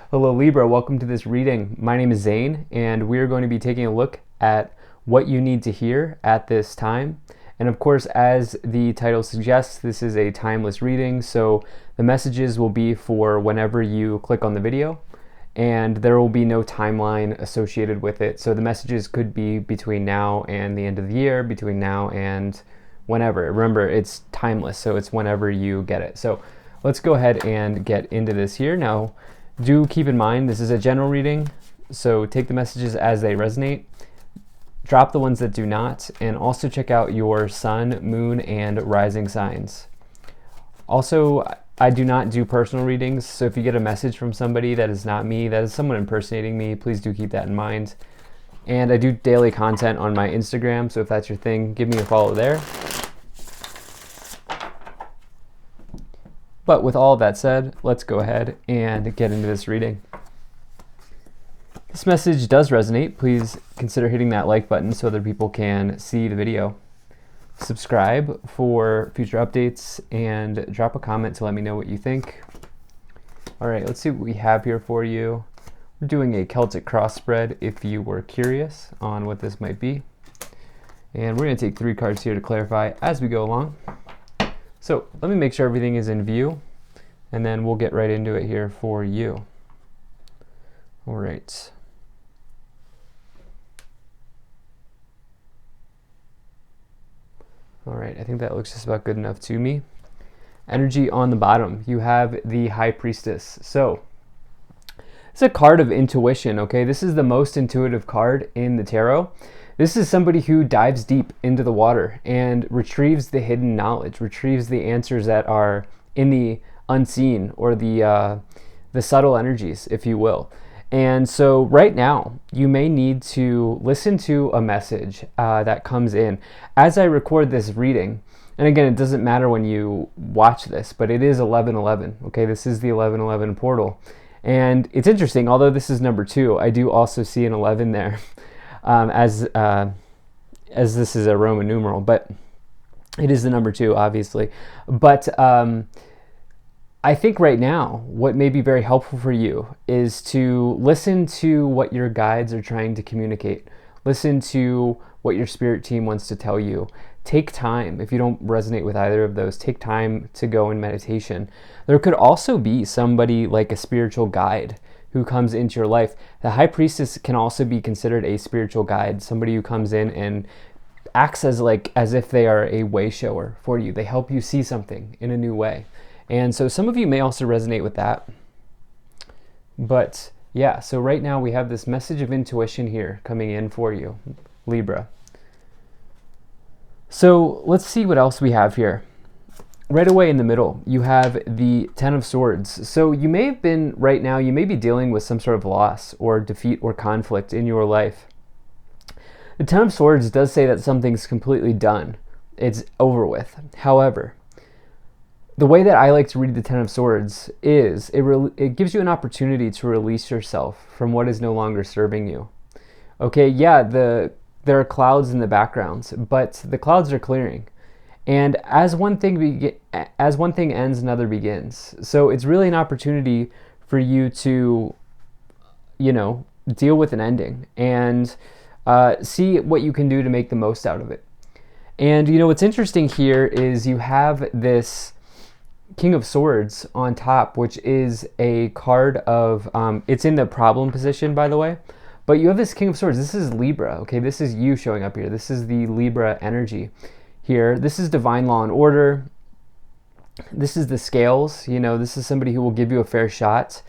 Hello Libra, welcome to this reading. My name is Zane and we're going to be taking a look at what you need to hear at this time. And of course, as the title suggests, this is a timeless reading, so the messages will be for whenever you click on the video, and there will be no timeline associated with it. So the messages could be between now and the end of the year, between now and whenever. Remember, it's timeless, so it's whenever you get it. So let's go ahead and get into this here. Now, do keep in mind, this is a general reading, so take the messages as they resonate, drop the ones that do not, and also check out your sun, moon, and rising signs. Also, I do not do personal readings, so if you get a message from somebody that is not me, that is someone impersonating me, please do keep that in mind. And I do daily content on my Instagram, so if that's your thing, give me a follow there. But with all of that said, let's go ahead and get into this reading. If this message does resonate, please consider hitting that like button so other people can see the video. Subscribe for future updates and drop a comment to let me know what you think. All right, let's see what we have here for you. We're doing a Celtic cross spread if you were curious on what this might be. And we're going to take 3 cards here to clarify as we go along. So let me make sure everything is in view, and then we'll get right into it here for you. All right. All right, I think that looks just about good enough to me. Energy on the bottom, you have the High Priestess. So it's a card of intuition, okay? This is the most intuitive card in the tarot. This is somebody who dives deep into the water and retrieves the hidden knowledge, retrieves the answers that are in the unseen, or the subtle energies, if you will. And so right now, you may need to listen to a message that comes in. As I record this reading, and again, it doesn't matter when you watch this, but it is 11:11, okay? This is the 11:11 portal. And it's interesting, although this is number 2, I do also see an 11 there. As this is a Roman numeral, but it is the number 2, obviously. But I think right now, what may be very helpful for you is to listen to what your guides are trying to communicate. Listen to what your spirit team wants to tell you. Take time, if you don't resonate with either of those, take time to go in meditation. There could also be somebody like a spiritual guide who comes into your life. The High Priestess can also be considered a spiritual guide, somebody who comes in and acts as if they are a way shower for you. They help you see something in a new way. And so some of you may also resonate with that. But yeah, so right now we have this message of intuition here coming in for you, Libra. So let's see what else we have here. Right away in the middle, you have the 10 of Swords. So you may have been, right now, you may be dealing with some sort of loss or defeat or conflict in your life. The 10 of Swords does say that something's completely done. It's over with. However, the way that I like to read the 10 of Swords is it gives you an opportunity to release yourself from what is no longer serving you. Okay, yeah, there are clouds in the background, but the clouds are clearing. And as one thing ends, another begins. So it's really an opportunity for you to, deal with an ending and see what you can do to make the most out of it. And what's interesting here is you have this King of Swords on top, which is a card of, it's in the problem position, by the way. But you have this King of Swords. This is Libra, okay? This is you showing up here. This is the Libra energy. Here, this is divine law and order. This is the scales. This is somebody who will give you a fair shot.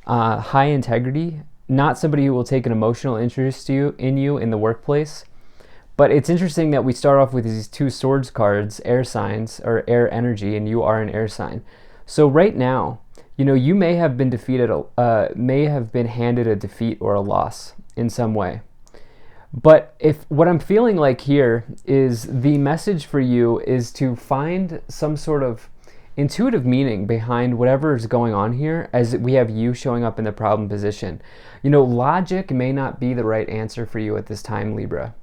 High integrity, not somebody who will take an emotional interest in you in the workplace. But it's interesting that we start off with these 2 swords cards, air signs or air energy, and you are an air sign. So right now, you may have been defeated, may have been handed a defeat or a loss in some way. But if what I'm feeling like here is the message for you is to find some sort of intuitive meaning behind whatever is going on here, as we have you showing up in the problem position. Logic may not be the right answer for you at this time, Libra.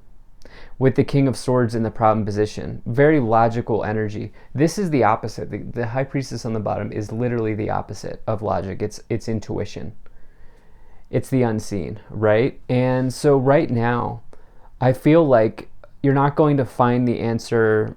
With the King of Swords in the problem position, very logical energy. This is the opposite. The High Priestess on the bottom is literally the opposite of logic. It's intuition. It's the unseen, right? And so right now, I feel like you're not going to find the answer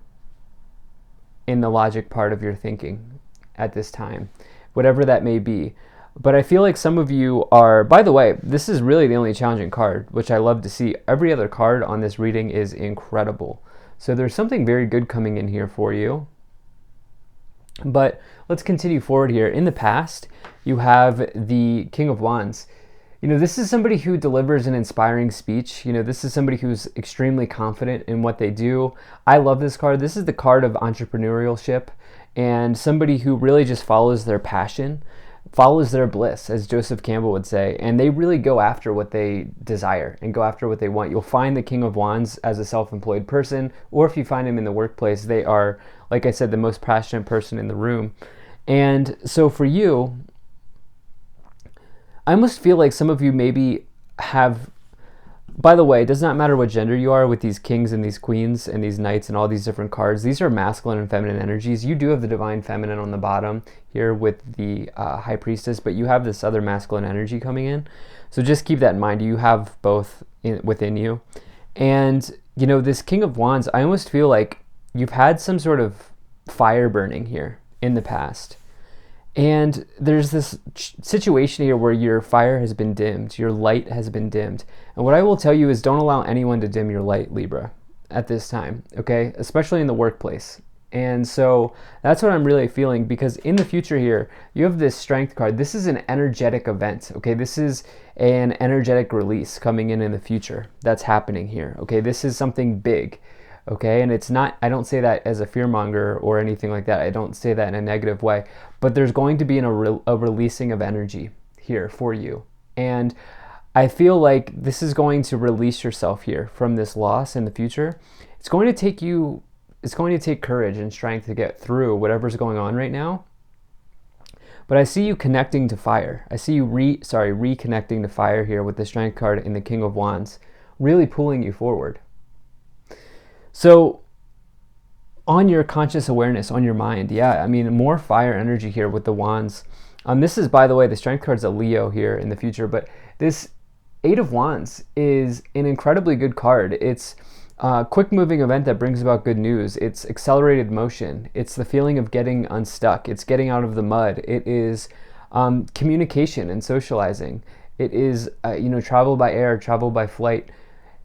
in the logic part of your thinking at this time, whatever that may be. But I feel like some of you are, by the way, this is really the only challenging card, which I love to see. Every other card on this reading is incredible. So there's something very good coming in here for you. But let's continue forward here. In the past, you have the King of Wands. You know, this is somebody who delivers an inspiring speech. You know, this is somebody who's extremely confident in what they do. I love this card. This is the card of entrepreneurship and somebody who really just follows their passion, follows their bliss, as Joseph Campbell would say, and they really go after what they desire and go after what they want. You'll find the King of Wands as a self-employed person, or if you find him in the workplace, they are, like I said, the most passionate person in the room. And so for you, I almost feel like some of you maybe have, by the way, it does not matter what gender you are with these kings and these queens and these knights and all these different cards. These are masculine and feminine energies. You do have the divine feminine on the bottom here with the high priestess, but you have this other masculine energy coming in. So just keep that in mind. You have both within you. And, you know, this King of Wands, I almost feel like you've had some sort of fire burning here in the past. And there's this situation here where your fire has been dimmed, your light has been dimmed. And what I will tell you is don't allow anyone to dim your light, Libra, at this time, okay? Especially in the workplace. And so that's what I'm really feeling, because in the future here, you have this Strength card. This is an energetic event, okay? This is an energetic release coming in the future that's happening here, okay? This is something big. Okay, and it's not, I don't say that as a fearmonger or anything like that. I don't say that in a negative way, but there's going to be a releasing of energy here for you. And I feel like this is going to release yourself here from this loss in the future. It's going to take courage and strength to get through whatever's going on right now. But I see you connecting to fire. I see you reconnecting to fire here with the Strength card in the King of Wands, really pulling you forward. So on your conscious awareness, on your mind, yeah, I mean, more fire energy here with the Wands. This is, by the way, the Strength card's a Leo here in the future, but this Eight of Wands is an incredibly good card. It's a quick moving event that brings about good news. It's accelerated motion. It's the feeling of getting unstuck. It's getting out of the mud. It is communication and socializing. It is, travel by air, travel by flight.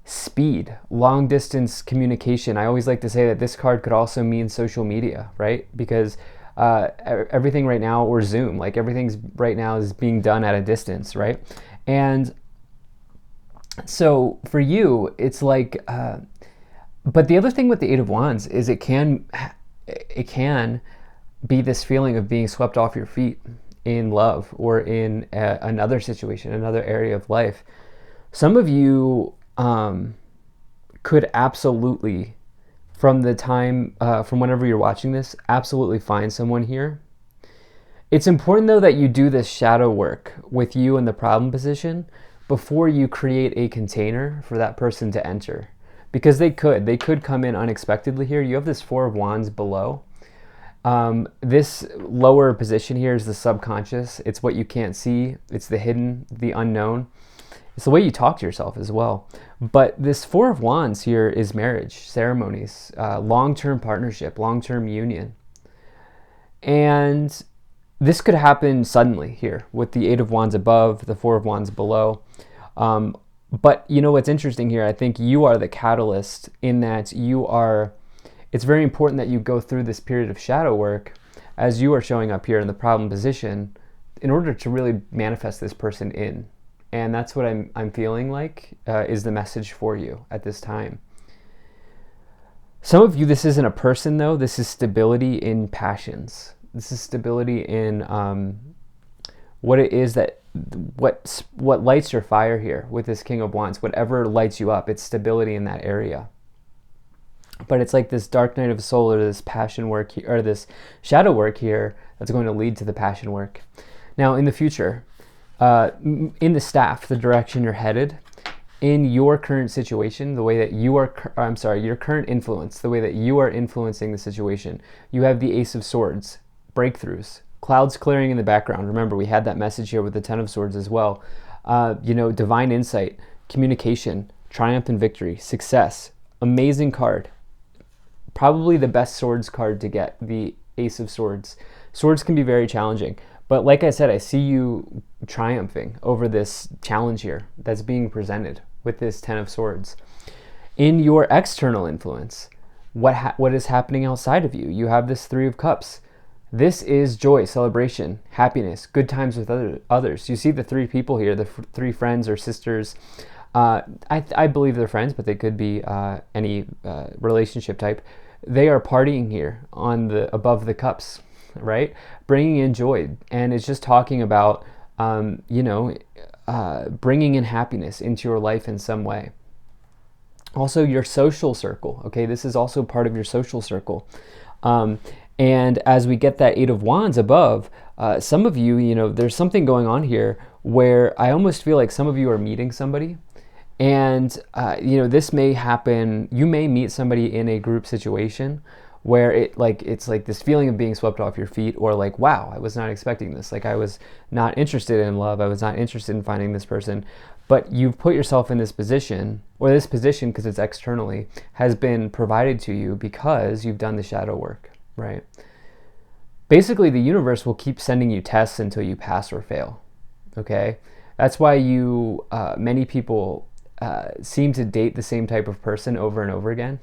Speed, long distance communication. I always like to say that this card could also mean social media, right? Because everything right now, or Zoom, like everything's right now is being done at a distance, right? And so for you, it's like, but the other thing with the Eight of Wands is it can be this feeling of being swept off your feet in love or in another situation, another area of life. Some of you could absolutely, from whenever you're watching this, absolutely find someone here. It's important though that you do this shadow work with you in the problem position before you create a container for that person to enter, because they could come in unexpectedly here. You have this Four of Wands below. This lower position here is the subconscious. It's what you can't see. It's the hidden, the unknown. It's the way you talk to yourself as well. But this Four of Wands here is marriage, ceremonies, long-term partnership, long-term union. And this could happen suddenly here with the Eight of Wands above, the Four of Wands below. But you know what's interesting here? I think you are the catalyst in that it's very important that you go through this period of shadow work as you are showing up here in the problem position in order to really manifest this person in. And that's what I'm feeling like is the message for you at this time. Some of you, this isn't a person though. This is stability in passions. This is stability in what it is what lights your fire here with this King of Wands. Whatever lights you up, it's stability in that area. But it's like this dark night of soul, or this passion work, or this shadow work here that's going to lead to the passion work. Now in the future, in the staff, the direction you're headed, in your current situation, the way that you are, your current influence, the way that you are influencing the situation, you have the Ace of Swords, breakthroughs, clouds clearing in the background. Remember, we had that message here with the Ten of Swords as well. divine insight, communication, triumph and victory, success. Amazing card. Probably the best swords card to get, the Ace of Swords. Swords can be very challenging, but like I said, I see you triumphing over this challenge here that's being presented with this Ten of Swords. In your external influence, what is happening outside of you? You have this Three of Cups. This is joy, celebration, happiness, good times with others. You see the three people here, the three friends or sisters. I believe they're friends, but they could be any relationship type. They are partying here on the above the cups, right? Bringing in joy, and it's just talking about bringing in happiness into your life in some way. Also, your social circle. Okay, this is also part of your social circle. And as we get that Eight of Wands above, some of you, there's something going on here where I almost feel like some of you are meeting somebody. And, this may happen. You may meet somebody in a group situation where it's like this feeling of being swept off your feet, or like, wow, I was not expecting this. Like, I was not interested in love. I was not interested in finding this person. But you've put yourself in this position, or this position, because it's externally, has been provided to you because you've done the shadow work, right? Basically, the universe will keep sending you tests until you pass or fail, okay? That's why many people seem to date the same type of person over and over again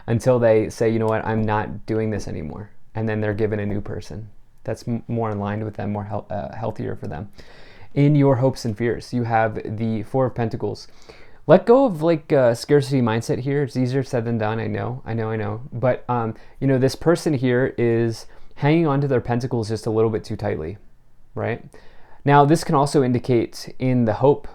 until they say, you know what, I'm not doing this anymore. And then they're given a new person that's more in line with them, more healthier for them. In your hopes and fears, you have the Four of Pentacles. Let go of scarcity mindset here. It's easier said than done. I know. But this person here is hanging on to their pentacles just a little bit too tightly, right? Now, this can also indicate in the hope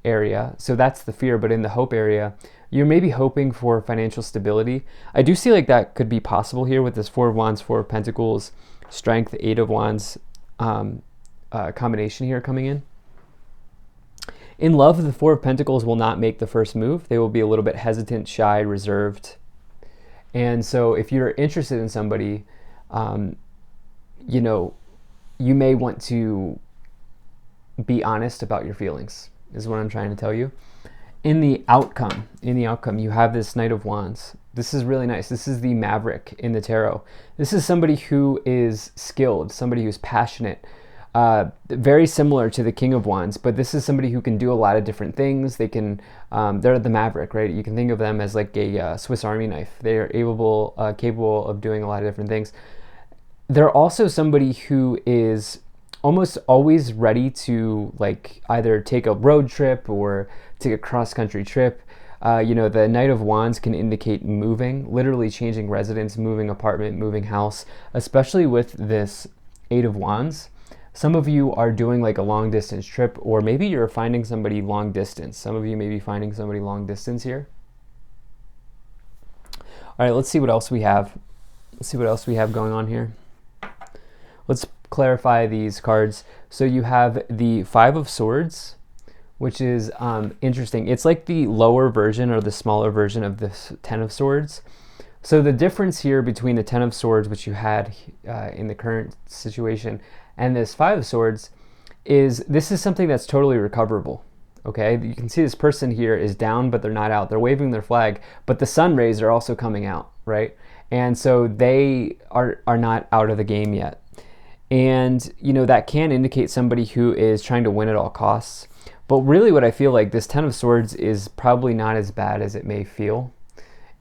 area. So that's the fear, but in the hope area, you're maybe hoping for financial stability. I do see like that could be possible here with this Four of Wands, Four of Pentacles, Strength, Eight of Wands combination here coming in. In love, the Four of Pentacles will not make the first move. They will be a little bit hesitant, shy, reserved. And so if you're interested in somebody, you may want to be honest about your feelings, is what I'm trying to tell you. In the outcome, you have this Knight of Wands. This is really nice. This is the Maverick in the tarot. This is somebody who is skilled, somebody who's passionate, very similar to the King of Wands, but this is somebody who can do a lot of different things. They can, they're the Maverick, right? You can think of them as like a Swiss Army knife. They are capable of doing a lot of different things. They're also somebody who is almost always ready to like either take a road trip or take a cross-country trip. The Knight of Wands can indicate moving, literally changing residence, moving apartment, moving house, especially with this Eight of Wands. Some of you are doing like a long distance trip, or maybe you're finding somebody long distance. Some of you may be finding somebody long distance here. All right, let's see what else we have. Let's see what else we have going on here. Let's clarify these cards. So you have the Five of Swords, which is interesting. It's like the lower version or the smaller version of this Ten of Swords. So the difference here between the Ten of Swords, which you had in the current situation, and this Five of Swords is this is something that's totally recoverable. Okay, you can see this person here is down, but they're not out. They're waving their flag, but the sun rays are also coming out, right? And so they are not out of the game yet. And that can indicate somebody who is trying to win at all costs. But really what I feel like this Ten of Swords is probably not as bad as it may feel.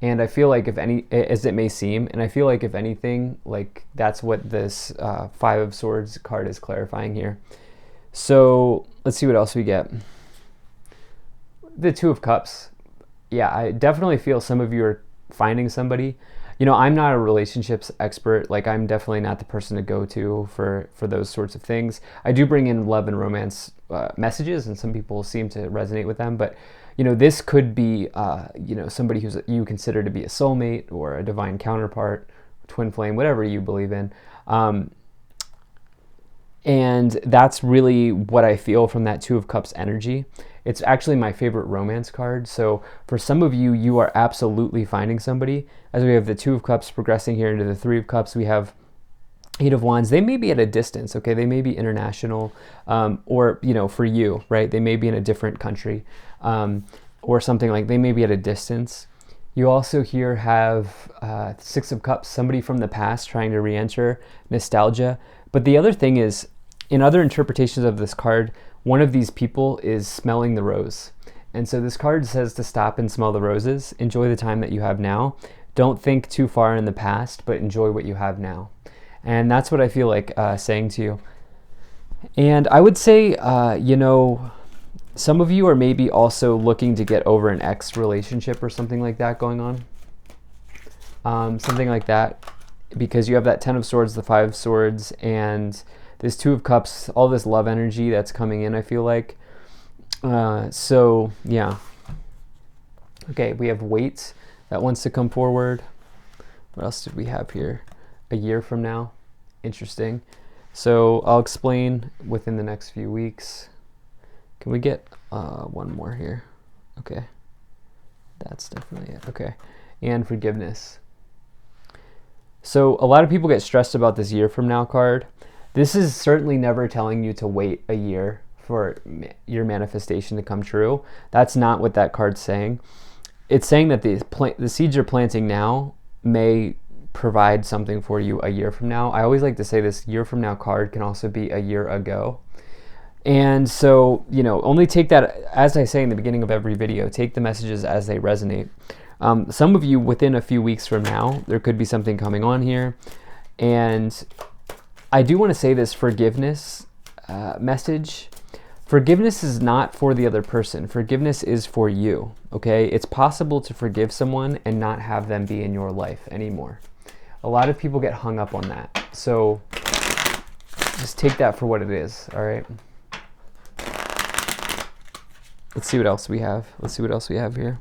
And I feel like as it may seem, and I feel like if anything, like that's what this Five of Swords card is clarifying here. So let's see what else we get. The Two of Cups. Yeah, I definitely feel some of you are finding somebody. I'm not a relationships expert. Like, I'm definitely not the person to go to for those sorts of things. I do bring in love and romance messages, and some people seem to resonate with them. But, this could be, somebody who's you consider to be a soulmate or a divine counterpart, twin flame, whatever you believe in. And that's really what I feel from that Two of Cups energy. It's actually my favorite romance card. So for some of you, you are absolutely finding somebody. As we have the Two of Cups progressing here into the Three of Cups, we have Eight of Wands, they may be at a distance, okay? They may be international, or, you know, for you, right? They may be in a different country, or something like they may be at a distance. You also here have Six of Cups, somebody from the past trying to re-enter, nostalgia. But the other thing is, in other interpretations of this card, one of these people is smelling the rose. And so this card says to stop and smell the roses. Enjoy the time that you have now. Don't think too far in the past, but enjoy what you have now. And that's what I feel like saying to you. And I would say, you know, some of you are maybe also looking to get over an ex relationship or something like that going on. Something like that, because you have that Ten of Swords, the Five of Swords, and this Two of Cups, all this love energy that's coming in, I feel like. So, yeah. Okay, we have Weight that wants to come forward. What else did we have here? A year from now. Interesting. So I'll explain within the next few weeks. Can we get one more here? Okay. That's definitely it. Okay. And forgiveness. So a lot of people get stressed about this year from now card. This is certainly never telling you to wait a year for your manifestation to come true. That's not what that card's saying. It's saying that the seeds you're planting now may provide something for you a year from now. I always like to say this year from now card can also be a year ago. And so, you know, only take that, as I say in the beginning of every video, take the messages as they resonate. Some of you, within a few weeks from now, there could be something coming on here. And I do want to say this forgiveness message. Forgiveness is not for the other person. Forgiveness is for you, okay? It's possible to forgive someone and not have them be in your life anymore. A lot of people get hung up on that. So just take that for what it is, all right? Let's see what else we have. Let's see what else we have here.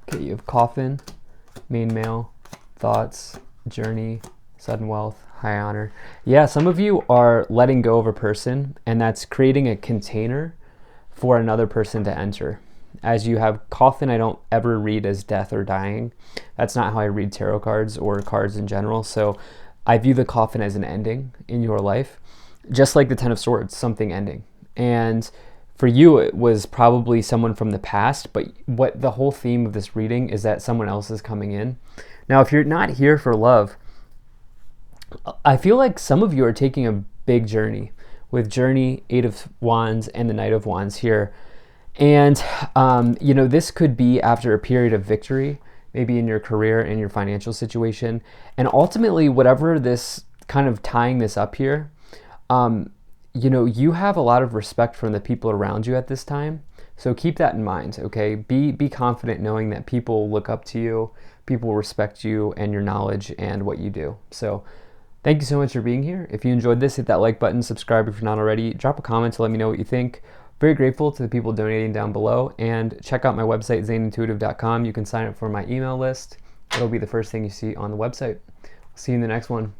Okay, you have Coffin, Main Male, Thoughts, Journey, Sudden Wealth, High Honor. Yeah, some of you are letting go of a person, and that's creating a container for another person to enter. As you have Coffin, I don't ever read as death or dying. That's not how I read tarot cards or cards in general. So I view the Coffin as an ending in your life, just like the Ten of Swords, something ending. And for you, it was probably someone from the past, but what the whole theme of this reading is that someone else is coming in. Now, if you're not here for love, I feel like some of you are taking a big journey with Journey, Eight of Wands, and the Knight of Wands here. And, you know, this could be after a period of victory, maybe in your career and your financial situation. And ultimately, whatever this kind of tying this up here, you know, you have a lot of respect from the people around you at this time. So keep that in mind, okay? Be confident knowing that people look up to you, people respect you and your knowledge and what you do. So thank you so much for being here. If you enjoyed this, hit that like button, subscribe if you're not already, drop a comment to let me know what you think. Very grateful to the people donating down below, and check out my website, zaneintuitive.com. You can sign up for my email list. It'll be the first thing you see on the website. See you in the next one.